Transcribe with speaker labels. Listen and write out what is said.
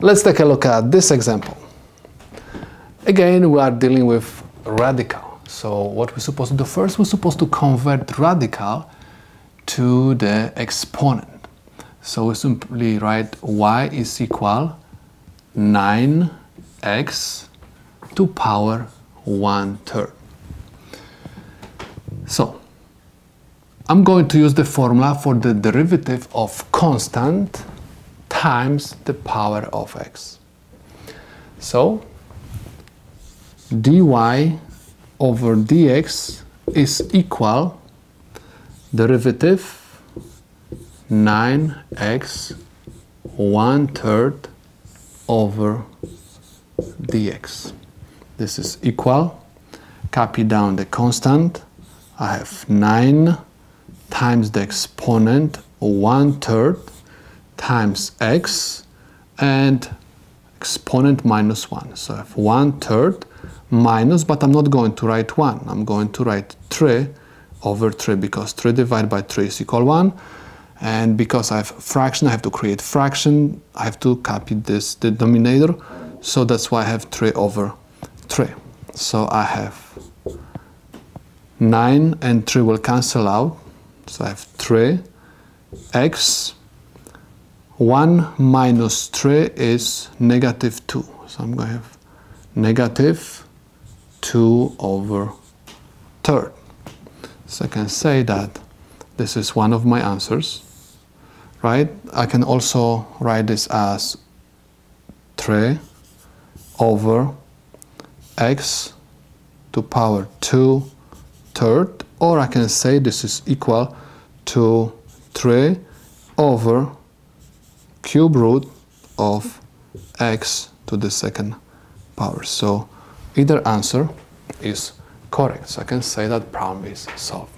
Speaker 1: Let's take a look at this example. Again, we are dealing with radical. So what we're supposed to do first, we're supposed to convert radical to the exponent. So we simply write y is equal 9x to power 1/3. So I'm going to use the formula for the derivative of constant times the power of x. So dy over dx is equal derivative 9x 1/3 over dx. This is equal, copy down the constant, I have 9 times the exponent 1/3 times x and exponent minus 1. So I have 1/3 minus, but I'm not going to write 1. I'm going to write 3 over 3 because 3 divided by 3 is equal 1. And because I have fraction, I have to create fraction. I have to copy this denominator. So that's why I have 3 over 3. So I have 9 and 3 will cancel out. So I have 3x. 1 minus 3 is negative 2. So I'm going to have negative 2 over 3rd. So I can say that this is one of my answers, right? I can also write this as 3 over x to power 2/3, or I can say this is equal to 3 over cube root of x to the 2nd power. So either answer is correct. So I can say that problem is solved.